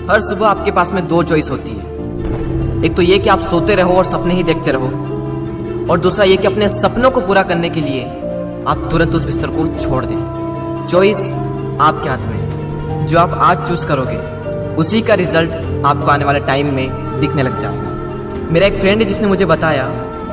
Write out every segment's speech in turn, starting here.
हर सुबह आपके पास में दो चॉइस होती है। एक तो ये कि आप सोते रहो और सपने ही देखते रहो, और दूसरा ये कि अपने सपनों को पूरा करने के लिए आप तुरंत उस बिस्तर को छोड़ दें। चॉइस आपके हाथ में है। जो आप आज चूज करोगे उसी का रिजल्ट आपको आने वाले टाइम में दिखने लग जाएगा। मेरा एक फ्रेंड है जिसने मुझे बताया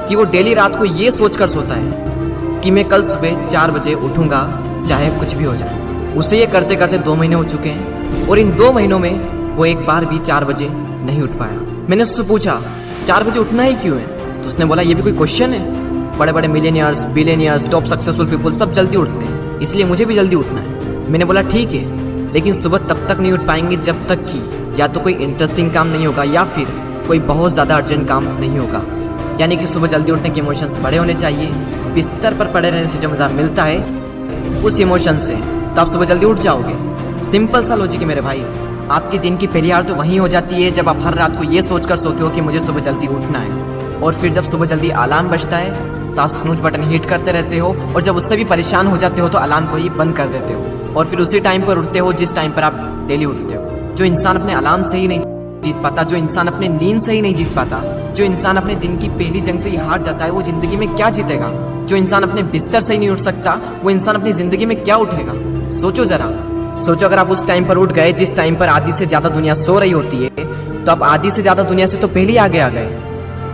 कि वो डेली रात को ये सोचकर सोता है कि मैं कल सुबह 4 बजे उठूंगा चाहे कुछ भी हो जाए। उसे ये करते करते 2 महीने हो चुके हैं और इन 2 महीनों में वो एक बार भी 4 बजे नहीं उठ पाया। मैंने उससे पूछा 4 बजे उठना ही क्यों है, तो उसने बोला ये भी कोई क्वेश्चन है। बड़े बड़े millionaires, billionaires, top successful people सब जल्दी उठते हैं, इसलिए मुझे भी जल्दी उठना है। मैंने बोला ठीक है, लेकिन सुबह तब तक नहीं उठ पाएंगे जब तक कि या तो कोई इंटरेस्टिंग काम नहीं होगा या फिर कोई बहुत ज़्यादा अर्जेंट काम नहीं होगा। यानी कि सुबह जल्दी उठने के इमोशंस बड़े होने चाहिए। बिस्तर पर पड़े रहने से जो मज़ा मिलता है उस इमोशन से, तो आप सुबह जल्दी उठ जाओगे। सिंपल सा लॉजिक है मेरे भाई। आपके दिन की पहली हार तो वहीं हो जाती है जब आप हर रात को ये सोचकर सोते हो कि मुझे सुबह जल्दी उठना है, और फिर जब सुबह जल्दी अलार्म बजता है तो आप स्नूज बटन हिट करते रहते हो, और जब उससे भी परेशान हो जाते हो तो अलार्म को ही बंद कर देते हो, और फिर उसी टाइम पर उठते हो जिस टाइम पर आप डेली उठते हो। जो इंसान अपने अलार्म से ही नहीं जीत पाता, जो इंसान अपने नींद से ही नहीं जीत पाता, जो इंसान अपने दिन की पहली जंग से ही हार जाता है, वो जिंदगी में क्या जीतेगा। जो इंसान अपने बिस्तर से ही नहीं उठ सकता, वो इंसान अपनी जिंदगी में क्या उठेगा। सोचो जरा, सोचो अगर आप उस टाइम पर उठ गए जिस टाइम पर आधी से ज्यादा दुनिया सो रही होती है, तो आप आधी से ज्यादा दुनिया से तो पहले ही आगे आ गए।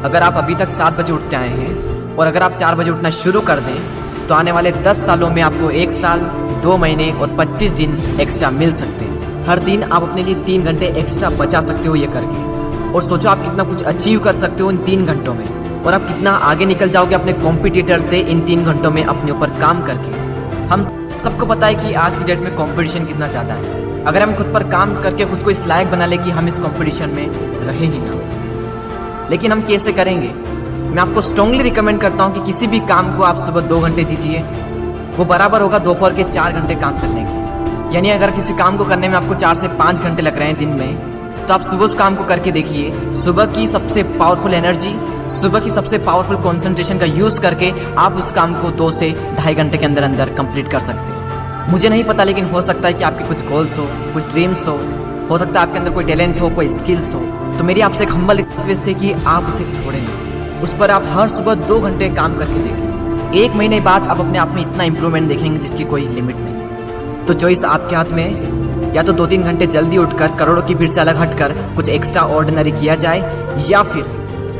अगर आप अभी तक 7 बजे उठते आए हैं और अगर आप 4 बजे उठना शुरू कर दें तो आने वाले 10 सालों में आपको 1 साल, 2 महीने और 25 दिन एक्स्ट्रा मिल सकते हैं। हर दिन आप अपने लिए 3 घंटे एक्स्ट्रा बचा सकते हो ये करके, और सोचो आप कितना कुछ अचीव कर सकते हो इन 3 घंटों में, और आप कितना आगे निकल जाओगे अपने कॉम्पिटिटर से इन 3 घंटों में अपने ऊपर काम करके। हम सबको पता है कि आज की डेट में कंपटीशन कितना ज़्यादा है। अगर हम खुद पर काम करके खुद को इस लायक बना ले कि हम इस कंपटीशन में रहे ही ना, लेकिन हम कैसे करेंगे? मैं आपको स्ट्रांगली रिकमेंड करता हूं कि किसी भी काम को आप सुबह 2 घंटे दीजिए, वो बराबर होगा दोपहर के 4 घंटे काम करने के। यानी अगर किसी काम को करने में आपको 4 से 5 घंटे लग रहे हैं दिन में, तो आप सुबह उस काम को करके देखिए। सुबह की सबसे पावरफुल एनर्जी, सुबह की सबसे पावरफुल कंसंट्रेशन का यूज करके आप उस काम को 2 से ढाई घंटे के अंदर अंदर कंप्लीट कर सकते हैं। मुझे नहीं पता, लेकिन हो सकता है कि आपके कुछ गोल्स हो, कुछ ड्रीम्स हो सकता है आपके अंदर कोई टैलेंट हो, कोई स्किल्स हो, तो मेरी आपसे एक हम्बल रिक्वेस्ट है कि आप उसे छोड़ें नहीं। उस पर आप हर सुबह 2 घंटे काम करके देखें। 1 महीने बाद आप अपने आप में इतना इंप्रूवमेंट देखेंगे जिसकी कोई लिमिट नहीं। तो चॉइस आपके हाथ में है, या तो 2-3 घंटे जल्दी उठकर करोड़ों की भीड़ से अलग हटकर कुछ एक्स्ट्रा ऑर्डिनरी किया जाए, या फिर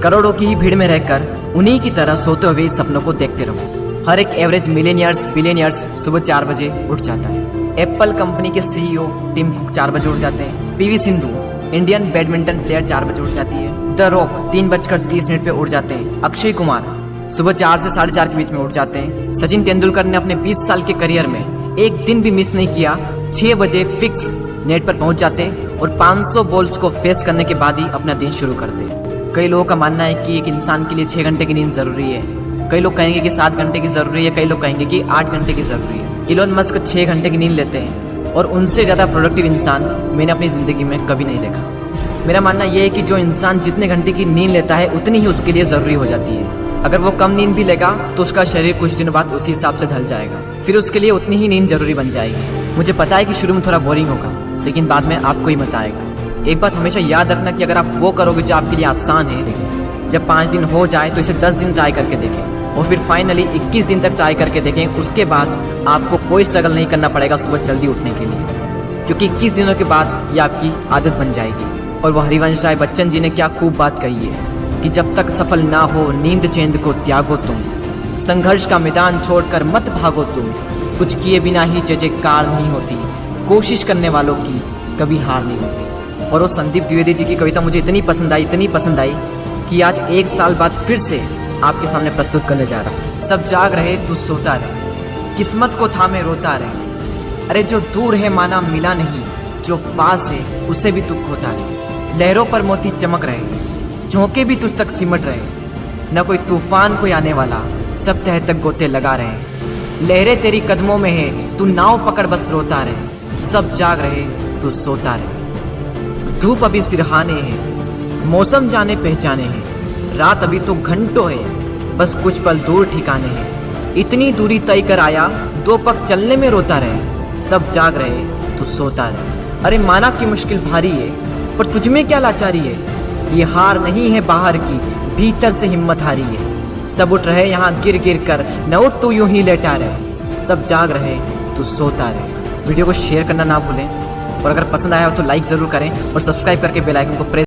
करोड़ों की ही भीड़ में रहकर उन्हीं की तरह सोते हुए सपनों को देखते रहो। हर एक एवरेज मिलियनियर्स, बिलियनियर्स सुबह 4 बजे उठ जाता है। एप्पल कंपनी के CEO टिम कुक 4 बजे उठ जाते हैं। PV Sindhu Indian badminton player 4 बजे उठ जाती है। द रॉक 3:30 पे उठ जाते हैं। अक्षय कुमार सुबह 4 से 4:30 के बीच में उठ जाते हैं। सचिन तेंदुलकर ने अपने 20 साल के करियर में एक दिन भी मिस नहीं किया, 6 बजे फिक्स नेट पर पहुंच जाते और 500 बॉल्स को फेस करने के बाद ही अपना दिन शुरू करते। कई लोगों का मानना है कि एक इंसान के लिए 6 घंटे की नींद जरूरी है, कई लोग कहेंगे कि 7 घंटे की जरूरी है, कई लोग कहेंगे कि 8 घंटे की जरूरी है। इलोन मस्क 6 घंटे की नींद लेते हैं, और उनसे ज़्यादा प्रोडक्टिव इंसान मैंने अपनी ज़िंदगी में कभी नहीं देखा। मेरा मानना यह है कि जो इंसान जितने घंटे की नींद लेता है उतनी ही उसके लिए ज़रूरी हो जाती है। अगर वो कम नींद भी लेगा तो उसका शरीर कुछ दिनों बाद उसी हिसाब से ढल जाएगा, फिर उसके लिए उतनी ही नींद जरूरी बन जाएगी। मुझे पता है कि शुरू में थोड़ा बोरिंग होगा, लेकिन बाद में आपको ही मजा आएगा। एक बात हमेशा याद रखना कि अगर आप वो करोगे जो आपके लिए आसान है, जब 5 दिन हो जाए तो इसे 10 दिन ट्राई करके देखें, और फिर फाइनली 21 दिन तक ट्राई करके देखें। उसके बाद आपको कोई स्ट्रगल नहीं करना पड़ेगा सुबह जल्दी उठने के लिए, क्योंकि 21 दिनों के बाद ये आपकी आदत बन जाएगी। और वो हरिवंश राय बच्चन जी ने क्या खूब बात कही है कि जब तक सफल ना हो नींद चैन को त्यागो तुम, संघर्ष का मैदान छोड़कर मत भागो तुम, कुछ किए बिना ही जय जयकार नहीं होती, कोशिश करने वालों की कभी हार नहीं होती। और वो संदीप द्विवेदी जी की कविता मुझे इतनी पसंद आई कि आज 1 साल बाद फिर से आपके सामने प्रस्तुत करने जा रहा हूँ। सब जाग रहे तू सोता रहे, किस्मत को थामे रोता रहे, अरे जो दूर है माना मिला नहीं, जो पास है उसे भी तू खोता रहे। लहरों पर मोती चमक रहे, झोंके भी तुझ तक सिमट रहे, न कोई तूफान कोई आने वाला, सब तह तक गोते लगा रहे। लहरें तेरी कदमों में है, तू नाव पकड़ बस रोता रहे, सब जाग रहे तू सोता रहे। धूप अभी सिरहाने है, मौसम जाने पहचाने हैं, रात अभी तो घंटों है, बस कुछ पल दूर ठिकाने हैं। इतनी दूरी तय कर आया, 2 पग चलने में रोता रहे, सब जाग रहे तो सोता रहे। अरे माना कि मुश्किल भारी है, पर तुझमें क्या लाचारी है? ये हार नहीं है बाहर की, भीतर से हिम्मत हारी है। सब उठ रहे यहाँ गिर गिर कर, न उठ तू यूं ही लेटा रहे। सब जाग रहे तू सोता रहे। वीडियो को शेयर करना ना भूलें और अगर पसंद आया हो तो लाइक जरूर करें और सब्सक्राइब करके बेल आइकन को प्रेस